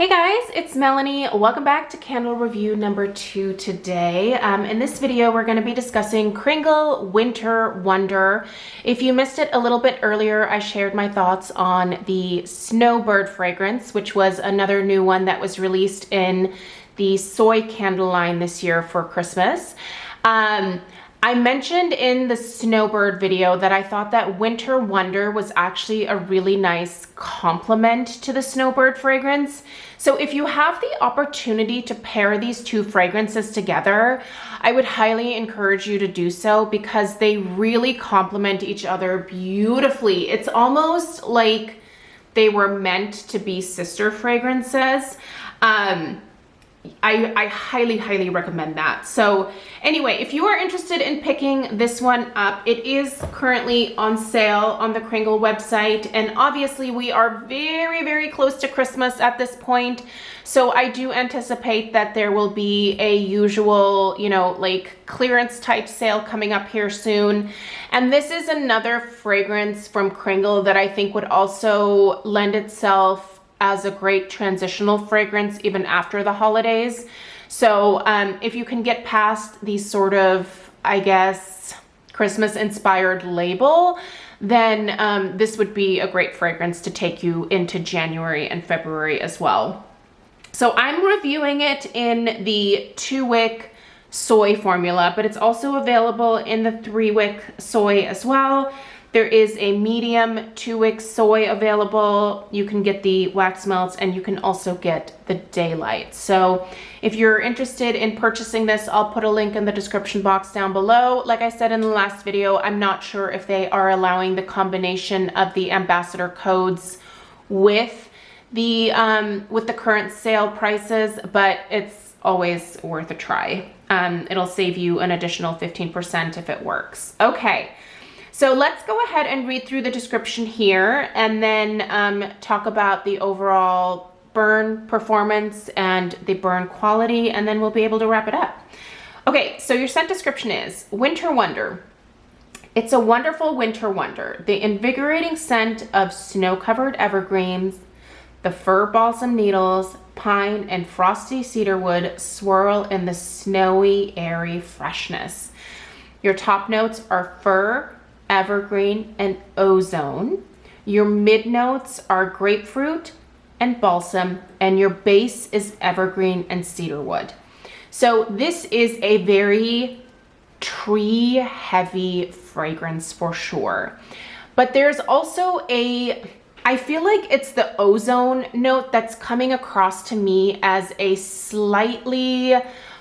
Hey guys, it's Melanie. Welcome back to candle review number 2 today. In this video, we're going to be discussing Kringle Winter Wonder. If you missed it a little bit earlier, I shared my thoughts on the Snowbird fragrance, which was another new one that was released in the soy candle line this year for Christmas. I mentioned in the Snowbird video that I thought that Winter Wonder was actually a really nice complement to the Snowbird fragrance. So if you have the opportunity to pair these two fragrances together, I would highly encourage you to do so because they really complement each other beautifully. It's almost like they were meant to be sister fragrances. I highly recommend that. So anyway, if you are interested in picking this one up, it is currently on sale on the Kringle website. And obviously we are very close to Christmas at this point. So I do anticipate that there will be a usual, like clearance type sale coming up here soon. And this is another fragrance from Kringle that I think would also lend itself as a great transitional fragrance even after the holidays. So if you can get past the sort of, I guess, Christmas inspired label, then this would be a great fragrance to take you into January and February as well. So I'm reviewing it in the 2-wick soy formula, but it's also available in the 3-wick soy as well. There is a medium 2-wick soy available. You can get the wax melts and you can also get the daylight. So if you're interested in purchasing this, I'll put a link in the description box down below. Like I said in the last video, I'm not sure if they are allowing the combination of the ambassador codes with the current sale prices, but it's always worth a try. It'll save you an additional 15% if it works. Okay. So let's go ahead and read through the description here and then talk about the overall burn performance and the burn quality, and then we'll be able to wrap it up. Okay, so your scent description is Winter Wonder. It's a wonderful winter wonder. The invigorating scent of snow-covered evergreens, the fir balsam needles, pine, and frosty cedarwood swirl in the snowy, airy freshness. Your top notes are fir, evergreen, and ozone. Your mid notes are grapefruit and balsam, and your base is evergreen and cedarwood. So this is a very tree heavy fragrance for sure. But there's also I feel like it's the ozone note that's coming across to me as a slightly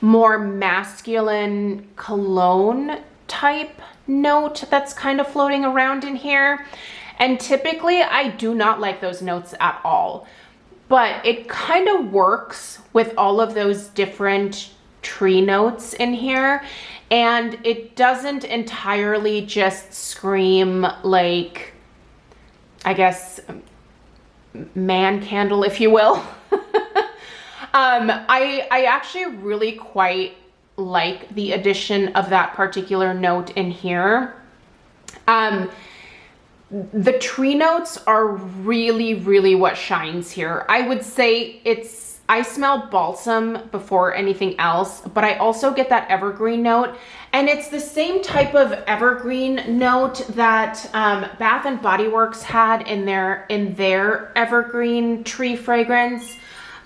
more masculine cologne type note that's kind of floating around in here. And typically I do not like those notes at all, but it kind of works with all of those different tree notes in here, and it doesn't entirely just scream like, I guess, man candle, if you will. I actually really quite like the addition of that particular note in here. The tree notes are really what shines here. I would say I smell balsam before anything else, but I also get that evergreen note, and it's the same type of evergreen note that Bath and Body Works had in their evergreen tree fragrance.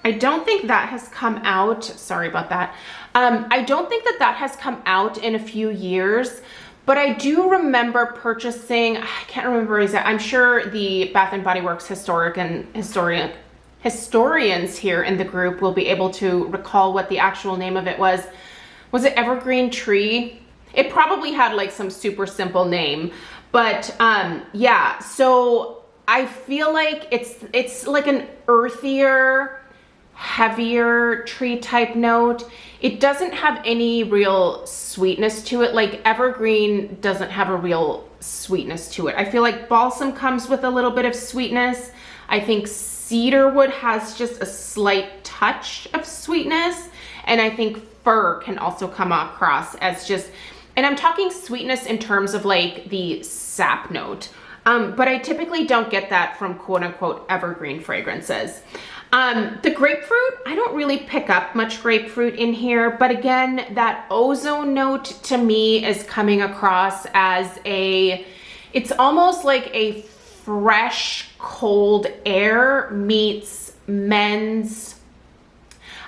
I don't think that has come out. Sorry about that. I don't think that has come out in a few years, but I do remember purchasing, I can't remember exactly, I'm sure the Bath and Body Works historians here in the group will be able to recall what the actual name of it was. Was it Evergreen Tree? It probably had like some super simple name, but yeah, so I feel like it's like an earthier, heavier tree type note. It doesn't have any real sweetness to it. Like evergreen doesn't have a real sweetness to it. I feel like balsam comes with a little bit of sweetness. I think cedarwood has just a slight touch of sweetness, and I think fir can also come across as just, and I'm talking sweetness in terms of like the sap note. but I typically don't get that from quote unquote evergreen fragrances. The grapefruit, I don't really pick up much grapefruit in here, but again, that ozone note to me is coming across as it's almost like a fresh, cold air meets men's,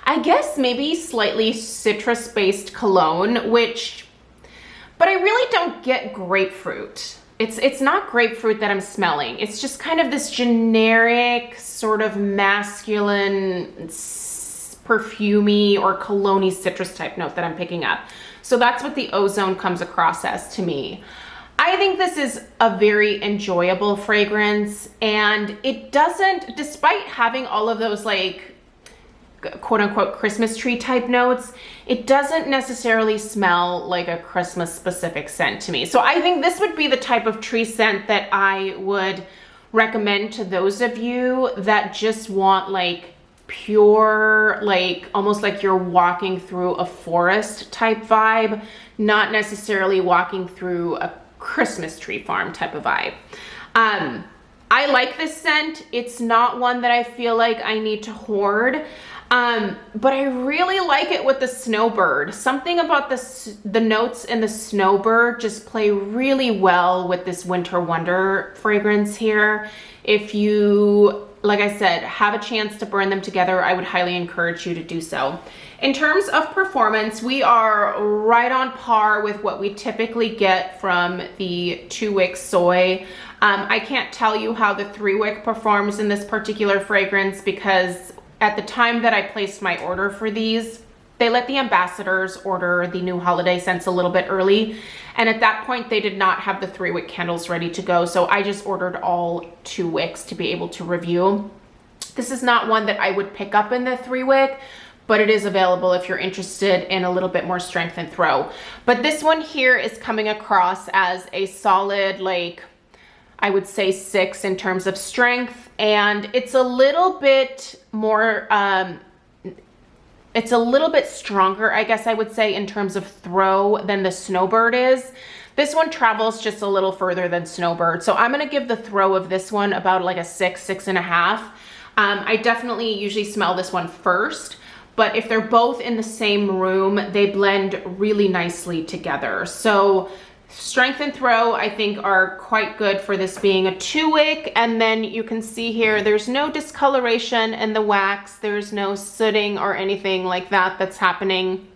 I guess maybe slightly citrus-based cologne, but I really don't get grapefruit. It's not grapefruit that I'm smelling. It's just kind of this generic sort of masculine perfumey or cologne-y citrus type note that I'm picking up. So that's what the ozone comes across as to me. I think this is a very enjoyable fragrance, and it doesn't, despite having all of those like quote unquote Christmas tree type notes, it doesn't necessarily smell like a Christmas specific scent to me. So I think this would be the type of tree scent that I would recommend to those of you that just want like pure, like almost like you're walking through a forest type vibe, not necessarily walking through a Christmas tree farm type of vibe. I like this scent. It's not one that I feel like I need to hoard. But I really like it with the snowbird. Something about the notes in the snowbird just play really well with this Winter Wonder fragrance here. If you, like I said, have a chance to burn them together, I would highly encourage you to do so. In terms of performance, we are right on par with what we typically get from the 2-wick soy. I can't tell you how the 3-wick performs in this particular fragrance because at the time that I placed my order for these, they let the ambassadors order the new holiday scents a little bit early. And at that point, they did not have the 3-wick candles ready to go. So I just ordered all 2 wicks to be able to review. This is not one that I would pick up in the 3-wick, but it is available if you're interested in a little bit more strength and throw. But this one here is coming across as a solid, like, I would say 6 in terms of strength, and it's a little bit more, it's a little bit stronger, I guess I would say, in terms of throw than the Snowbird is. This one travels just a little further than Snowbird, so I'm gonna give the throw of this one about like a 6, 6.5. I definitely usually smell this one first, but if they're both in the same room, they blend really nicely together. So strength and throw, I think, are quite good for this being a 2-wick. And then you can see here, there's no discoloration in the wax. There's no sooting or anything like that that's happening.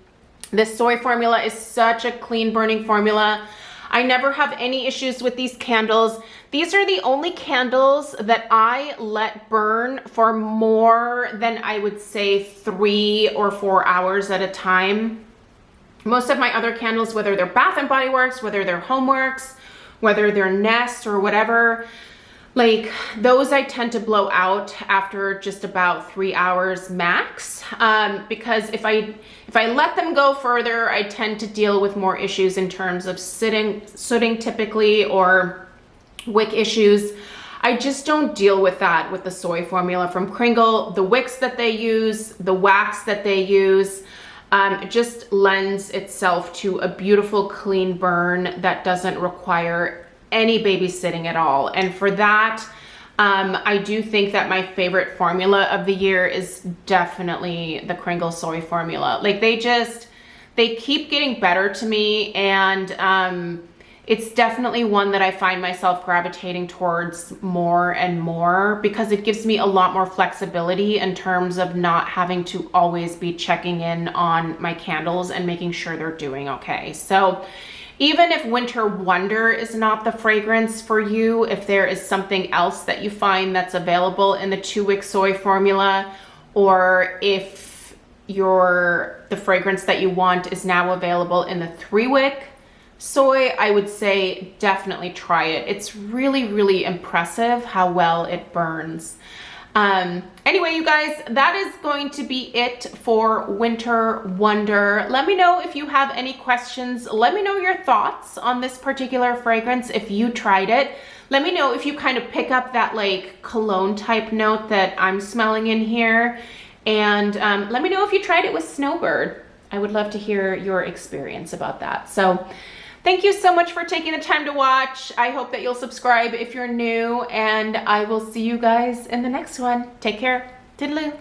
This soy formula is such a clean burning formula. I never have any issues with these candles. These are the only candles that I let burn for more than, I would say, 3 or 4 hours at a time. Most of my other candles, whether they're Bath & Body Works, whether they're Homeworx, whether they're Nest or whatever, like those I tend to blow out after just about 3 hours max, because if I let them go further, I tend to deal with more issues in terms of sooting typically, or wick issues. I just don't deal with that with the soy formula from Kringle. The wicks that they use, the wax that they use, it just lends itself to a beautiful clean burn that doesn't require any babysitting at all. And for that, I do think that my favorite formula of the year is definitely the Kringle soy formula. Like they keep getting better to me, and it's definitely one that I find myself gravitating towards more and more because it gives me a lot more flexibility in terms of not having to always be checking in on my candles and making sure they're doing okay. So even if Winter Wonder is not the fragrance for you, if there is something else that you find that's available in the 2-wick soy formula, or if the fragrance that you want is now available in the 3-wick soy, I would say definitely try it. It's really, really impressive how well it burns. Anyway, you guys, that is going to be it for Winter Wonder. Let me know if you have any questions. Let me know your thoughts on this particular fragrance if you tried it. Let me know if you kind of pick up that like cologne type note that I'm smelling in here. And let me know if you tried it with Snowbird. I would love to hear your experience about that. So Thank you so much for taking the time to watch. I hope that you'll subscribe if you're new, and I will see you guys in the next one. Take care. Toodaloo.